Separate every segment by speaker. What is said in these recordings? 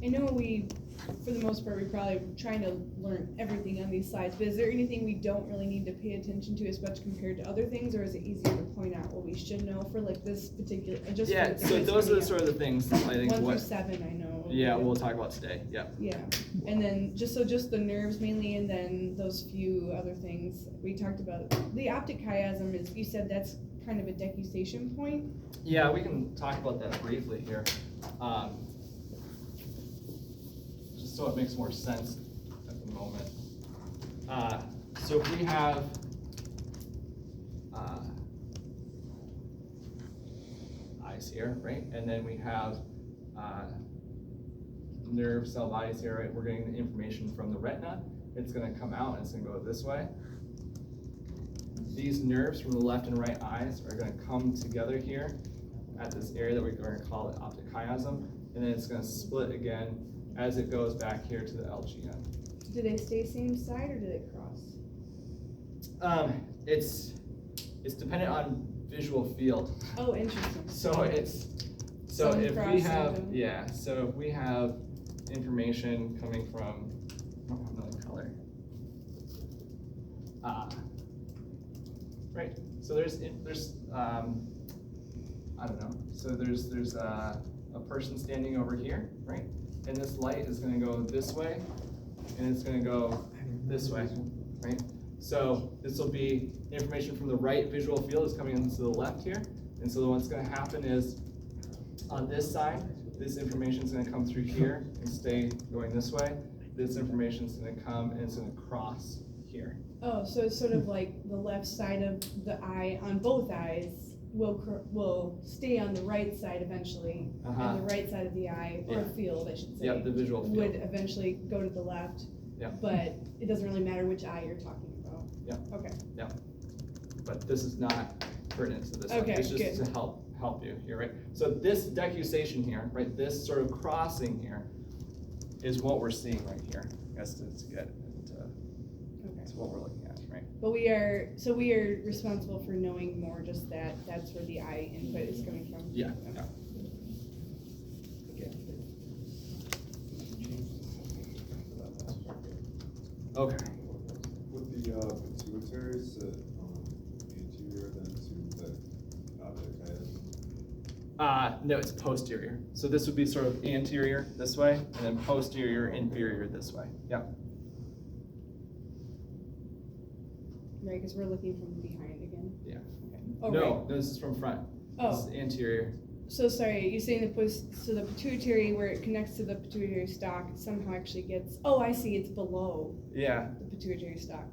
Speaker 1: I know we, for the most part, we're probably trying to learn everything on these slides, but is there anything we don't really need to pay attention to as much compared to other things, or is it easier to point out what we should know for like this particular, just for
Speaker 2: Yeah,
Speaker 1: the
Speaker 2: so
Speaker 1: things
Speaker 2: those are the
Speaker 1: coming
Speaker 2: sort of the things I think
Speaker 1: 1 through
Speaker 2: what,
Speaker 1: 7, I know.
Speaker 2: yeah, we'll talk about today, yeah.
Speaker 1: Yeah, and then just the nerves mainly, and then those few other things we talked about. The optic chiasm is, you said that's kind of a decusation point.
Speaker 2: Yeah, we can talk about that briefly here. Just so it makes more sense at the moment. So if we have eyes here, right? And then we have nerve cell bodies here, right? We're getting the information from the retina. It's going to come out and it's going to go this way. These nerves from the left and right eyes are going to come together here at this area that we're going to call the optic chiasm, and then it's going to split again as it goes back here to the LGN.
Speaker 1: Do they stay same side or do they cross?
Speaker 2: It's dependent on visual field.
Speaker 1: Oh, interesting.
Speaker 2: So it's
Speaker 1: Some
Speaker 2: if
Speaker 1: cross,
Speaker 2: we
Speaker 1: some
Speaker 2: have
Speaker 1: don't.
Speaker 2: so if we have information coming from, I don't have another color. Right. So there's I don't know. So there's a person standing over here, right? And this light is going to go this way, and it's going to go this way, right? So this will be information from the right visual field is coming into the left here, and so what's going to happen is on this side, this information is going to come through here and stay going this way. This information is going to come and it's going to cross here.
Speaker 1: Oh, so it's sort of like the left side of the eye on both eyes will stay on the right side eventually, and the right side of the eye, or field, I should say,
Speaker 2: Yep, the visual field
Speaker 1: would eventually go to the left.
Speaker 2: Yep.
Speaker 1: But it doesn't really matter which eye you're talking about.
Speaker 2: Yep.
Speaker 1: Okay.
Speaker 2: Yep. But this is not pertinent to this
Speaker 1: Okay,
Speaker 2: one. It's just
Speaker 1: good.
Speaker 2: to help you here, right? So this decusation here, right? This sort of crossing here is what we're seeing right here. I guess to get into what we're looking at, right?
Speaker 1: But we are responsible for knowing more, just that's where the eye input is coming from.
Speaker 2: Yeah.
Speaker 1: Okay.
Speaker 2: Okay.
Speaker 3: With the pituitary, is it anterior then to the optic chiasm?
Speaker 2: No, it's posterior. So this would be sort of anterior this way, and then posterior, inferior this way. Yeah.
Speaker 1: Right, because we're looking from behind again.
Speaker 2: Yeah.
Speaker 1: Okay. Oh,
Speaker 2: No,
Speaker 1: right.
Speaker 2: this is from front.
Speaker 1: Oh.
Speaker 2: This is anterior.
Speaker 1: So sorry, you're saying the pituitary, where it connects to the pituitary stalk, somehow actually gets, oh, I see, it's below
Speaker 2: Yeah.
Speaker 1: the pituitary stalk.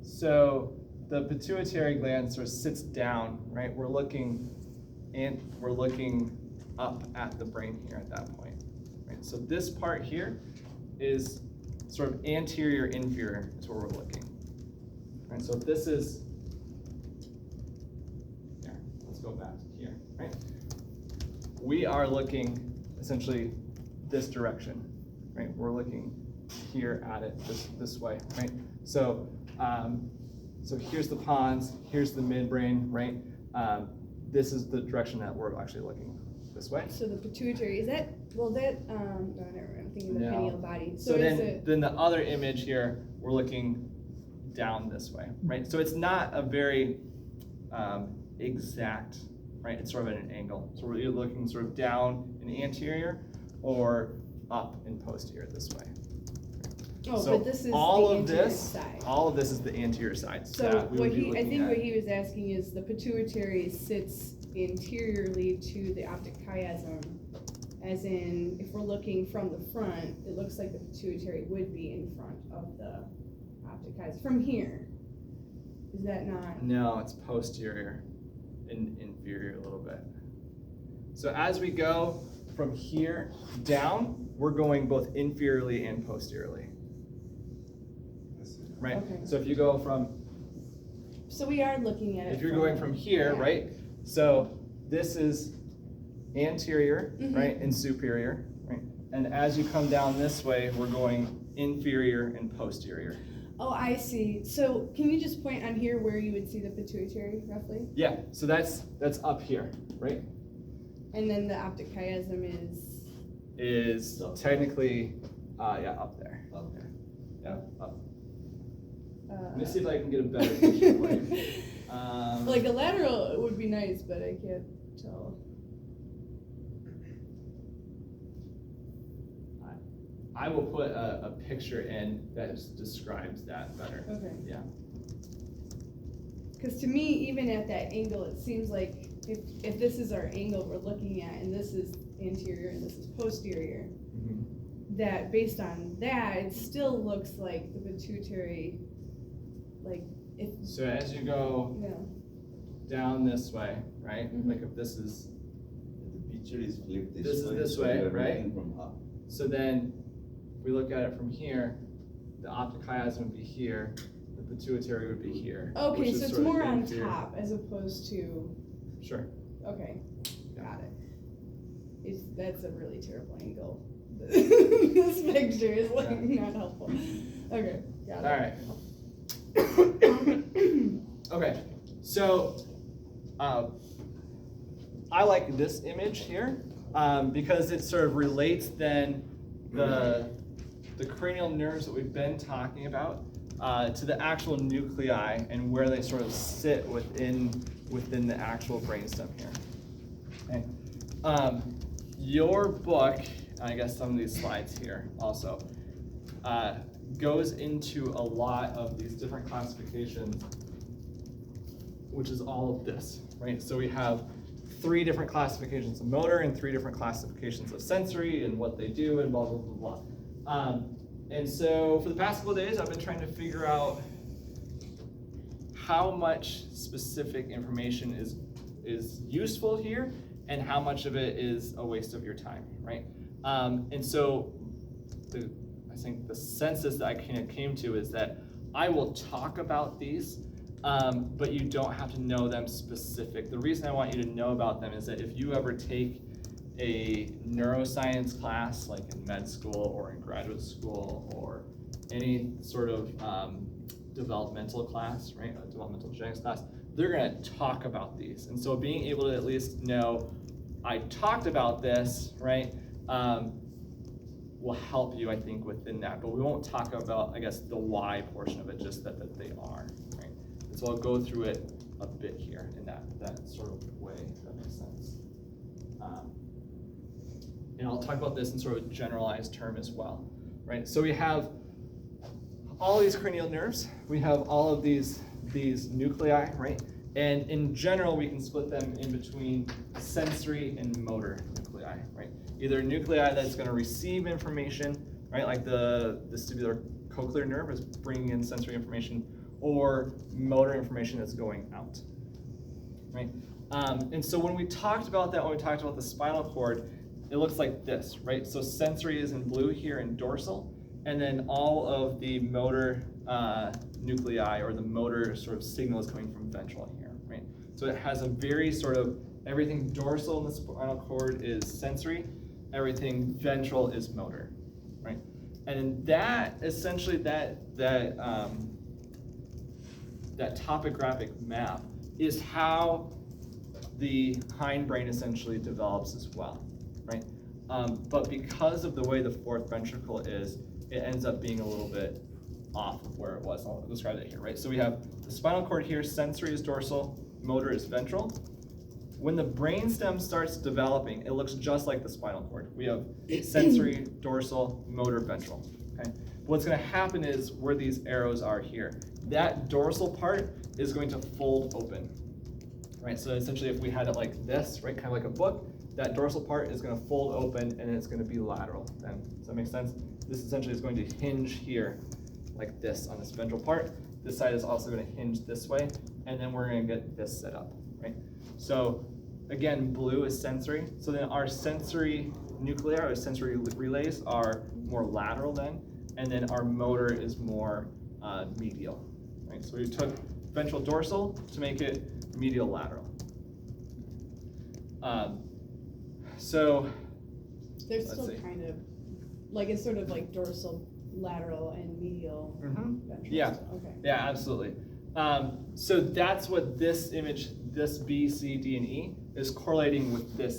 Speaker 2: So the pituitary gland sort of sits down, right? We're looking up at the brain here at that point, right? So this part here is sort of anterior inferior is where we're looking, right? So if this is here, let's go back to here, right? We are looking essentially this direction, right? We're looking here at it this way, right? So so here's the pons, here's the midbrain, right? This is the direction that we're actually looking this way.
Speaker 1: So the pituitary, is that, no, never mind, I'm thinking the
Speaker 2: No.
Speaker 1: pineal body.
Speaker 2: So
Speaker 1: is it,
Speaker 2: then the other image here, we're looking down this way, right? So it's not a very exact, right? It's sort of at an angle. So we're either looking sort of down in anterior or up in posterior this way.
Speaker 1: oh,
Speaker 2: So
Speaker 1: but this is
Speaker 2: all
Speaker 1: the
Speaker 2: of
Speaker 1: anterior
Speaker 2: this,
Speaker 1: side.
Speaker 2: all of this is the anterior side.
Speaker 1: So
Speaker 2: that we
Speaker 1: what
Speaker 2: would be
Speaker 1: I
Speaker 2: looking
Speaker 1: think
Speaker 2: at.
Speaker 1: what he was asking is the pituitary sits anteriorly to the optic chiasm, as in, if we're looking from the front, it looks like the pituitary would be in front of the optic chiasm. From here, is that not?
Speaker 2: No, it's posterior and inferior a little bit. So as we go from here down, we're going both inferiorly and posteriorly,
Speaker 3: I see.
Speaker 2: right?
Speaker 1: Okay.
Speaker 2: So if you go from,
Speaker 1: So we are looking at it.
Speaker 2: if you're going from here,
Speaker 1: yeah.
Speaker 2: right? So this is anterior,
Speaker 1: Mhm.
Speaker 2: right, and superior, right? And as you come down this way, we're going inferior and posterior.
Speaker 1: Oh, I see. So can you just point on here where you would see the pituitary roughly?
Speaker 2: Yeah, so that's up here, right?
Speaker 1: And then the optic chiasm is
Speaker 2: is technically, yeah, up there.
Speaker 4: Up there.
Speaker 2: Yeah, up. Let me see if I can get a better picture for you.
Speaker 1: Like a lateral would be nice, but I can't tell.
Speaker 2: I will put a picture in that just describes that better.
Speaker 1: Okay.
Speaker 2: Yeah.
Speaker 1: Because to me, even at that angle, it seems like if this is our angle we're looking at, and this is anterior and this is posterior, that based on that, it still looks like the pituitary, like if.
Speaker 2: So as you go down this way, right? Like if this is.
Speaker 4: The picture is flipped
Speaker 2: This is this
Speaker 4: so
Speaker 2: way,
Speaker 4: we are
Speaker 2: right?
Speaker 4: looking from up.
Speaker 2: So then, if we look at it from here, the optic chiasm would be here, the pituitary would be here.
Speaker 1: Okay,
Speaker 2: which is
Speaker 1: so it's
Speaker 2: sort of
Speaker 1: more on
Speaker 2: inferior.
Speaker 1: top as opposed to.
Speaker 2: Sure.
Speaker 1: Okay,
Speaker 2: Yeah.
Speaker 1: got it. That's a really terrible angle. This picture is like not helpful. Okay, got it.
Speaker 2: All right. Okay, so I like this image here because it sort of relates then the cranial nerves that we've been talking about to the actual nuclei and where they sort of sit within the actual brainstem here. Okay. Your book, I guess some of these slides here also, goes into a lot of these different classifications, which is all of this, right? So we have 3 different classifications of motor and 3 different classifications of sensory and what they do and blah, blah, blah, blah. And so for the past couple of days, I've been trying to figure out how much specific information is useful here and how much of it is a waste of your time, right? And so I think the census that I kind of came to is that I will talk about these, but you don't have to know them specific. The reason I want you to know about them is that if you ever take a neuroscience class, like in med school or in graduate school or any sort of developmental class, right, a developmental genetics class, they're gonna talk about these. And so being able to at least know, I talked about this, right, will help you, I think, within that. But we won't talk about, I guess, the why portion of it, just that they are, right? And so I'll go through it a bit here in that sort of way, if that makes sense. And I'll talk about this in sort of a generalized term as well, right? So we have all these cranial nerves. We have all of these nuclei, right? And in general, we can split them in between sensory and motor nuclei, right? Either nuclei that's going to receive information, right? Like the vestibular cochlear nerve is bringing in sensory information, or motor information that's going out, right? And so when we talked about that, when we talked about the spinal cord, it looks like this, right? So sensory is in blue here in dorsal, and then all of the motor nuclei or the motor sort of signal is coming from ventral here, right? So it has a very sort of, everything dorsal in the spinal cord is sensory, everything ventral is motor, right? And that essentially, that topographic map is how the hindbrain essentially develops as well, right? But because of the way the fourth ventricle is, it ends up being a little bit off of where it was. I'll describe that here, right? So we have the spinal cord here, sensory is dorsal, motor is ventral. When the brainstem starts developing, it looks just like the spinal cord. We have sensory, dorsal, motor, ventral, okay? What's gonna happen is where these arrows are here, that dorsal part is going to fold open, right? So essentially if we had it like this, right, kind of like a book, that dorsal part is gonna fold open and it's gonna be lateral then. Does that make sense? This essentially is going to hinge here like this on this ventral part. This side is also gonna hinge this way, and then we're gonna get this set up, right? So again, blue is sensory. So then our sensory nuclei, our sensory relays are more lateral then, and then our motor is more medial, right? So we took ventral dorsal to make it medial lateral. So
Speaker 1: They're
Speaker 2: let's
Speaker 1: still
Speaker 2: see.
Speaker 1: kind of, like it's sort of like dorsal, lateral, and medial. Ventral.
Speaker 2: Yeah.
Speaker 1: So, okay.
Speaker 2: Yeah, absolutely. So that's what this image, this B, C, D, and E, is correlating with this